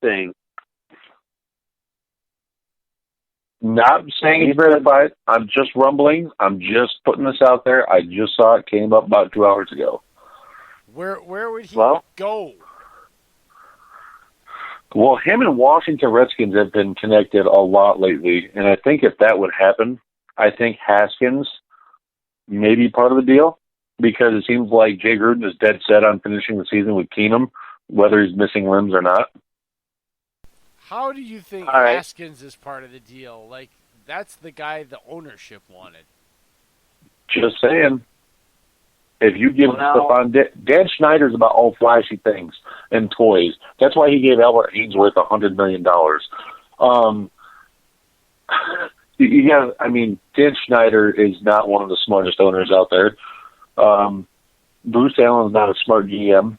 thing. Not saying it's verified. I'm just rumbling. I'm just putting this out there. I just saw it came up about 2 hours ago. Where would he go? Well, him and Washington Redskins have been connected a lot lately, and I think if that would happen, I think Haskins may be part of the deal, because it seems like Jay Gruden is dead set on finishing the season with Keenum, whether he's missing limbs or not. How do you think Haskins is part of the deal? Like, that's the guy the ownership wanted. Just saying. If you give Stephon, Dan Schneider's about all flashy things and toys. That's why he gave Albert Ainsworth $100 million. Dan Schneider is not one of the smartest owners out there. Bruce Allen's not a smart GM,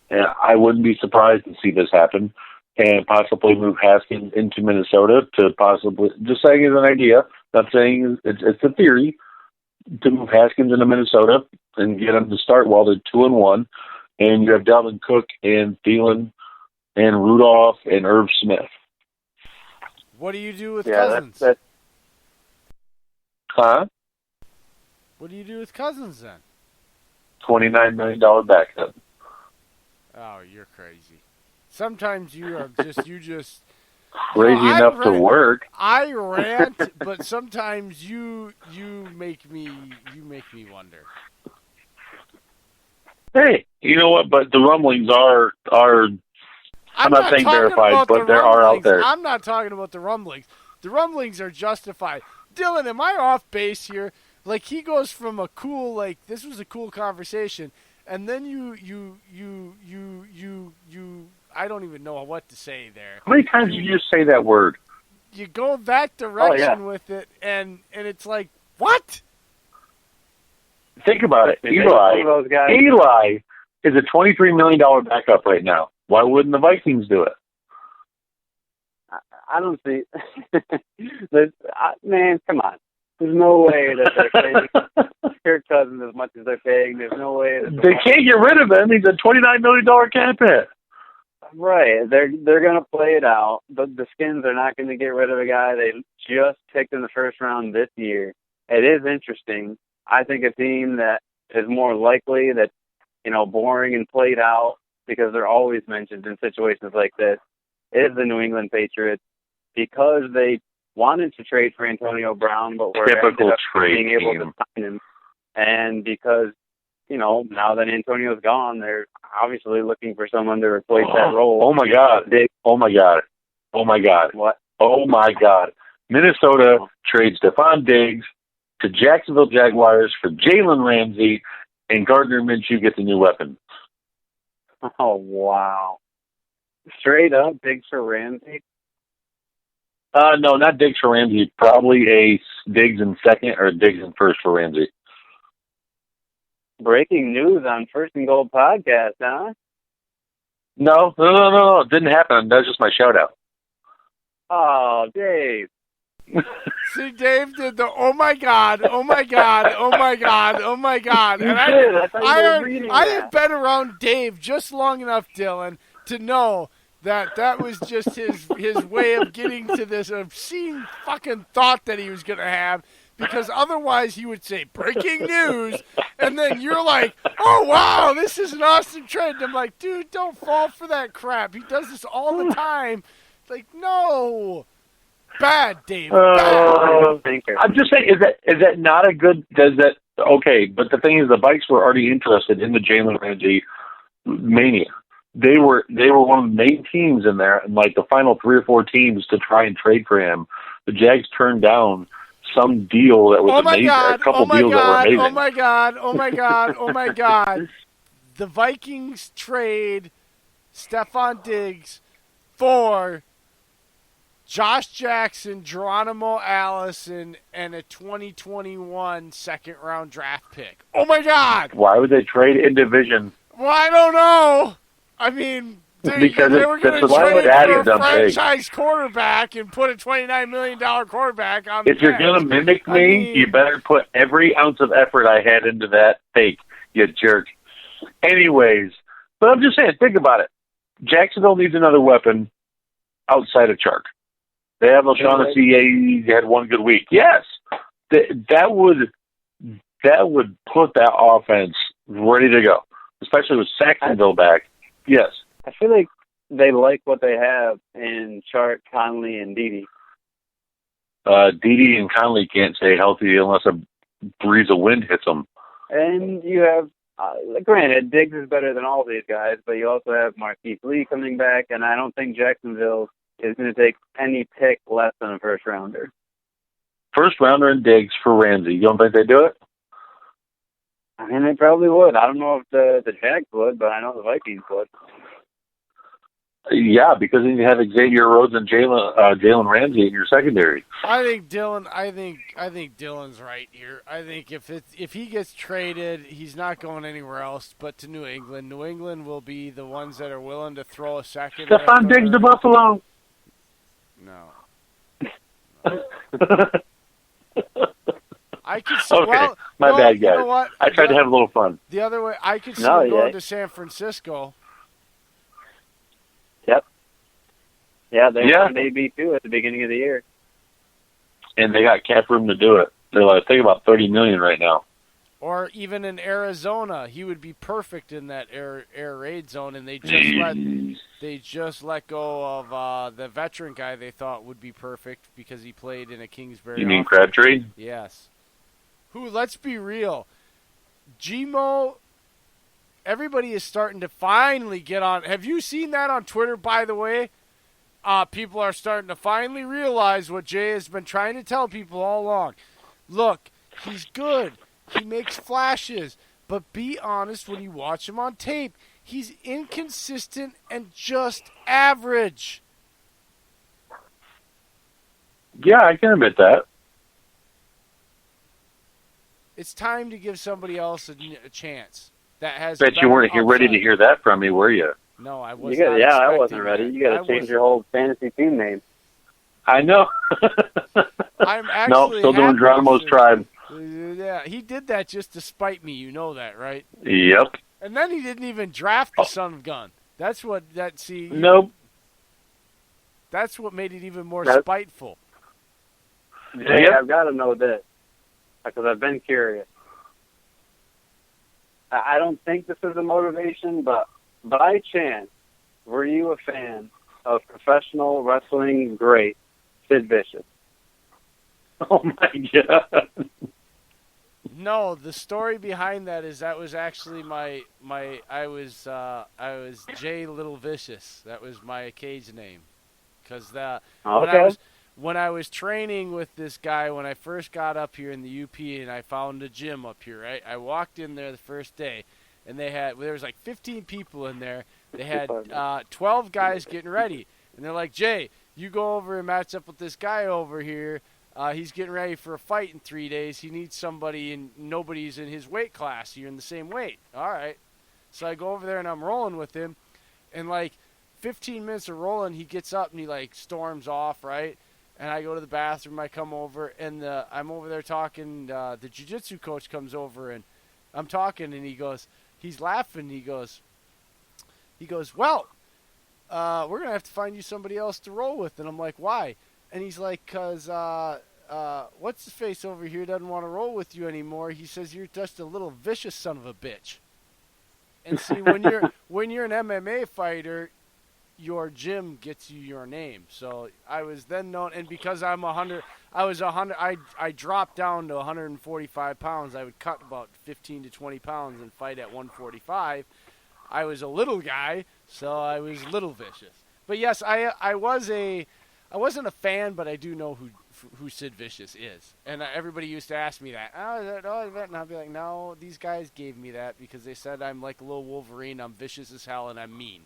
and I wouldn't be surprised to see this happen and possibly move Haskins into Minnesota to possibly, just saying as an idea, not saying it's a theory, to move Haskins into Minnesota and get them to start while they're 2-1, and you have Dalvin Cook and Dillon and Rudolph and Irv Smith. What do you do with Cousins? Huh? What do you do with Cousins then? $29 million backup. Oh, you're crazy. Sometimes you are just crazy enough to work. I rant, but sometimes you make me wonder. Hey, you know what? But the rumblings are I'm not saying verified, but there are out there. I'm not talking about the rumblings. The rumblings are justified. Dillon, am I off base here? Like, he goes from a cool, like, this was a cool conversation, and then you I don't even know what to say there. How many times did you just say that word? You go that direction with it, and it's like, what? Think about it. Eli is a $23 million backup right now. Why wouldn't the Vikings do it? I don't see. Man, come on. There's no way that they're paying Kirk Cousins as much as they're paying. There's no way that they can't get rid of him. He's a $29 million cap hit. Right. They're going to play it out. The Skins are not going to get rid of a guy they just picked in the first round this year. It is interesting. I think a team that is more likely that, boring and played out, because they're always mentioned in situations like this, is the New England Patriots, because they wanted to trade for Antonio Brown, but were typical being able team to sign him. And because, now that Antonio's gone, they're obviously looking for someone to replace that role. Oh, my God. Oh, my God. Oh, my God. What? Oh, my God. Minnesota trades Stephon Diggs to Jacksonville Jaguars for Jalen Ramsey, and Gardner Minshew gets a new weapon. Oh, wow. Straight up, Diggs for Ramsey? No, not Diggs for Ramsey. Probably a Diggs in second or Diggs in first for Ramsey. Breaking news on First and Gold podcast, huh? No. It didn't happen. That's just my shout-out. Oh, Dave. See, Dave did the oh my God. And I have been around Dave just long enough, Dillon, to know that was just his way of getting to this obscene fucking thought that he was going to have, because otherwise he would say breaking news, and then you're like, oh wow, this is an awesome trend. I'm like, dude, don't fall for that crap. He does this all the time. Like, no. Bad, Dave. Bad. I'm just saying, is that not a good? Okay? But the thing is, the Vikes were already interested in the Jalen Ramsey mania. They were one of the main teams in there, and like the final 3 or 4 teams to try and trade for him. The Jags turned down some deal that was amazing. A couple deals that were amazing. Oh my God! The Vikings trade Stephon Diggs for Josh Jackson, Geronimo Allison, and a 2021 second-round draft pick. Oh, my God! Why would they trade in division? Well, I don't know. I mean, they were going to trade for a franchise quarterback and put a $29 million quarterback on the If you're going to mimic me, you better put every ounce of effort I had into that fake, you jerk. Anyways, but I'm just saying, think about it. Jacksonville needs another weapon. outside of Chark. They have O'Shaughnessy. He had one good week. Yes, that would put that offense ready to go, especially with Saxonville back. Yes, I feel like they like what they have in Chark, Conley, and Dede. Dede and Conley can't stay healthy unless a breeze of wind hits them. And you have, granted, Diggs is better than all these guys, but you also have Marquise Lee coming back, and I don't think Jacksonville is going to take any pick less than a first rounder. First rounder and Diggs for Ramsey. You don't think they do it? I mean, they probably would. I don't know if the Jags would, but I know the Vikings would. Yeah, because then you have Xavier Rhodes and Jalen Ramsey in your secondary. I think Dillon's right here. I think if he gets traded, he's not going anywhere else but to New England. New England will be the ones that are willing to throw a second. Stephon Diggs to Buffalo. No. I could see. Okay, well, my bad, guys. You know what? I tried to have a little fun. The other way, I could see him going to San Francisco. Yep. Yeah, they may be too at the beginning of the year. And they got cap room to do it. They're like, I think about $30 million right now. Or even in Arizona, he would be perfect in that air raid zone, and they just let go of the veteran guy they thought would be perfect because he played in a Kingsbury. You mean Crabtree? Yes. Who? Let's be real, Gmo. Everybody is starting to finally get on. Have you seen that on Twitter, by the way? People are starting to finally realize what Jay has been trying to tell people all along. Look, he's good. He makes flashes. But be honest, when you watch him on tape, he's inconsistent and just average. Yeah, I can admit that. It's time to give somebody else a chance. That has. Bet you weren't ready to hear that from me, were you? No, I was not. Yeah, I wasn't ready. You got to change your whole fantasy team name. I know. I'm actually still doing Geronimo's Tribe. Yeah, he did that just to spite me. You know that, right? Yep. And then he didn't even draft the son of gun. That's what Nope. That's what made it even more spiteful. Jay, I've got to know this because I've been curious. I don't think this is a motivation, but by chance, were you a fan of professional wrestling great Sid Vicious? Oh my God! No, the story behind that is that was actually I was Jay Little Vicious. That was my cage name, because when I was training with this guy when I first got up here in the UP and I found a gym up here. Right, I walked in there the first day, and there was like 15 people in there. They had 12 guys getting ready, and they're like, Jay, you go over and match up with this guy over here. He's getting ready for a fight in 3 days. He needs somebody, and nobody's in his weight class. You're in the same weight. All right. So I go over there, and I'm rolling with him. And, 15 minutes of rolling, he gets up, and he, storms off, right? And I go to the bathroom. I come over, and I'm over there talking. The jiu-jitsu coach comes over, and I'm talking, and he's laughing. He goes, well, we're going to have to find you somebody else to roll with. And I'm like, why? And he's like, because what's his face over here doesn't want to roll with you anymore. He says you're just a little vicious son of a bitch. And see, when you're an MMA fighter, your gym gets you your name. So I was then known, and because I'm 100, I dropped down to 145 pounds. I would cut about 15 to 20 pounds and fight at 145. I was a little guy, so I was Little Vicious. But yes, I wasn't a fan, but I do know who Sid Vicious is. And everybody used to ask me that. And I'd be like, no, these guys gave me that because they said I'm like a little Wolverine. I'm vicious as hell, and I'm mean.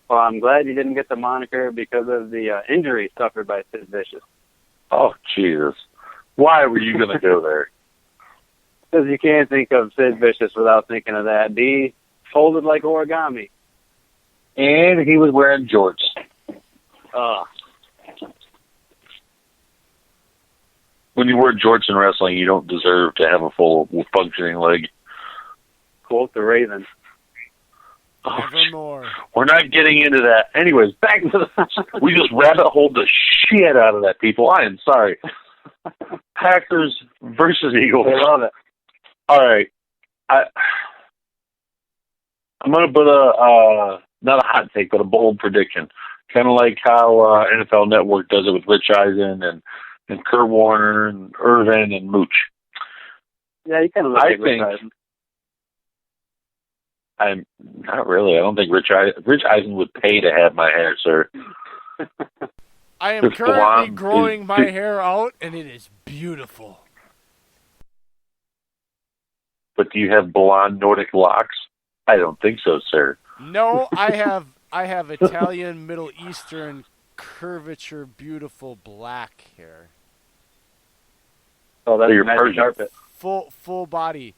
Well, I'm glad you didn't get the moniker because of the injury suffered by Sid Vicious. Oh, Jesus. Why were you going to go there? Because you can't think of Sid Vicious without thinking of that. He folded like origami. And he was wearing jorts. When you wear jorts in wrestling, you don't deserve to have a full functioning leg. Quote the Raven. Nevermore. We're not getting into that. Anyways, back to the... We just rabbit holed the shit out of that, people. I am sorry. Packers versus Eagles. I love it. All right. I'm going to put not a hot take, but a bold prediction. Kind of like how NFL Network does it with Rich Eisen and Kurt Warner and Irvin and Mooch. Yeah, you kind of look like Rich Eisen. I'm not really. I don't think Rich Eisen would pay to have my hair, sir. I am currently growing my hair out, and it is beautiful. But do you have blonde Nordic locks? I don't think so, sir. No, I have Italian, Middle Eastern, curvature, beautiful black hair. Oh, that's your Persian carpet. Full body,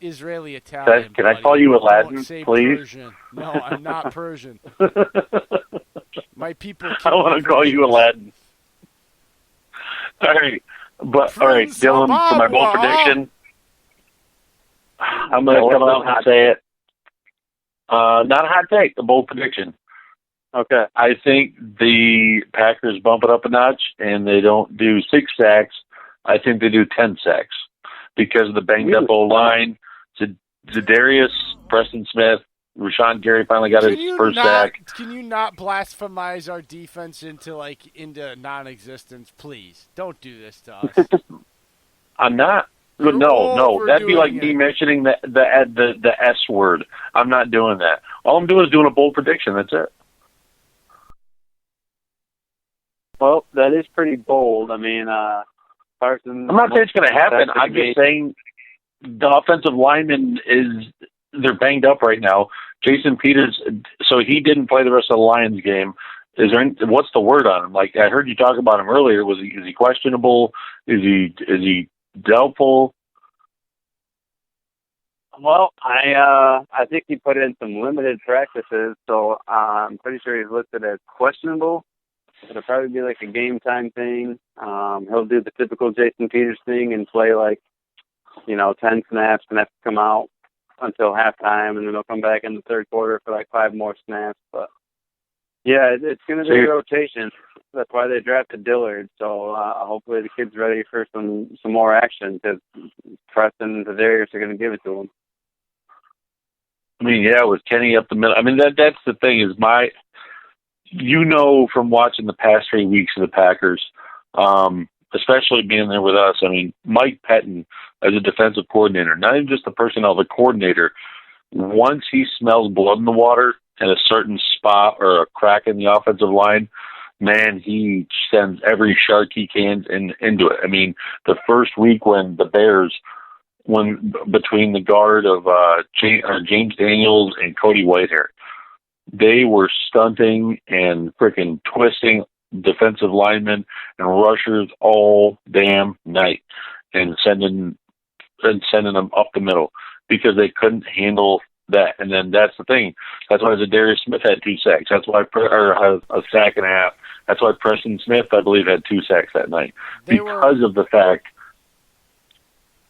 Israeli Italian. Can I call you Aladdin, please? Persian. No, I'm not Persian. My people. I want to call you Aladdin. All right, but all right, Dillon, for my bold prediction, I'm going to come out and say it. Not a hot take, a bold prediction. Okay. I think the Packers bump it up a notch, and they don't do 6 sacks. I think they do 10 sacks because of the banged-up O-line. Za'Darius, Preston Smith, Rashawn Gary finally got his first sack. Can you not blasphemize our defense into non-existence, please? Don't do this to us. I'm not. No. That'd be like me mentioning the S word. I'm not doing that. All I'm doing is doing a bold prediction. That's it. Well, that is pretty bold. I mean, Carson. I'm not saying it's going to happen. I'm just saying the offensive lineman they're banged up right now. Jason Peters, so he didn't play the rest of the Lions game. What's the word on him? Like, I heard you talk about him earlier. Is he questionable? Is he doubtful? Well, I think he put in some limited practices, so I'm pretty sure he's listed as questionable. It'll probably be like a game time thing. He'll do the typical Jason Peters thing and play 10 snaps and have to come out until halftime, and then he'll come back in the third quarter for 5 more snaps. But yeah, it's going to be a rotation. That's why they drafted Dillard. So hopefully the kid's ready for some more action because Preston and Za'Darius are going to give it to him. I mean, yeah, with Kenny up the middle. I mean, that's the thing is from watching the past 3 weeks of the Packers, especially being there with us. I mean, Mike Pettin as a defensive coordinator, not even just the personnel, the coordinator, once he smells blood in the water at a certain spot or a crack in the offensive line, man, he sends every shark he can into it. I mean, the first week when the Bears, between the guard of James Daniels and Cody Whitehair, they were stunting and freaking twisting defensive linemen and rushers all damn night and sending them up the middle because they couldn't handle that. And then that's the thing. That's why Za'Darius Smith had 2 sacks. That's why a sack and a half. That's why Preston Smith, I believe, had 2 sacks that night because of the fact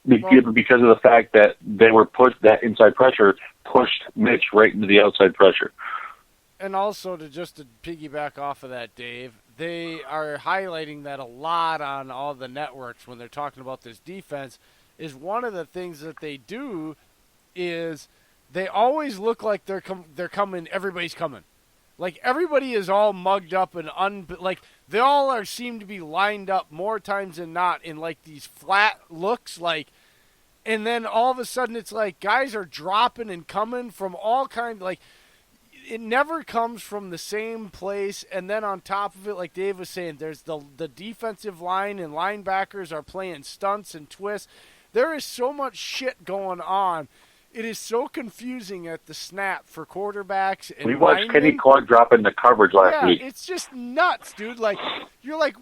that they were that inside pressure pushed Mitch right into the outside pressure. And also to piggyback off of that, Dave, they are highlighting that a lot on all the networks when they're talking about this defense. Is one of the things that they do is they always look like they're coming. Everybody's coming, like everybody is all mugged up and they all seem to be lined up more times than not in these flat looks and then all of a sudden it's guys are dropping and coming from all kinds it never comes from the same place. And then on top of it, like Dave was saying, there's the defensive line and linebackers are playing stunts and twists. There is so much shit going on. It is so confusing at the snap for quarterbacks. And we watched Kenny Clark drop into coverage last week. It's just nuts, dude. You're like,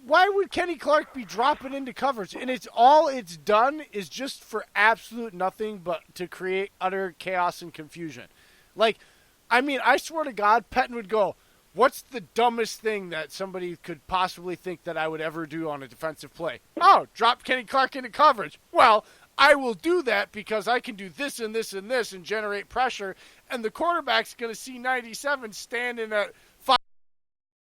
why would Kenny Clark be dropping into coverage? And it's done is just for absolute nothing but to create utter chaos and confusion. I swear to God, Pettin would go, what's the dumbest thing that somebody could possibly think that I would ever do on a defensive play? Oh, drop Kenny Clark into coverage. Well, I will do that because I can do this and this and this and generate pressure. And the quarterback's going to see 97 standing at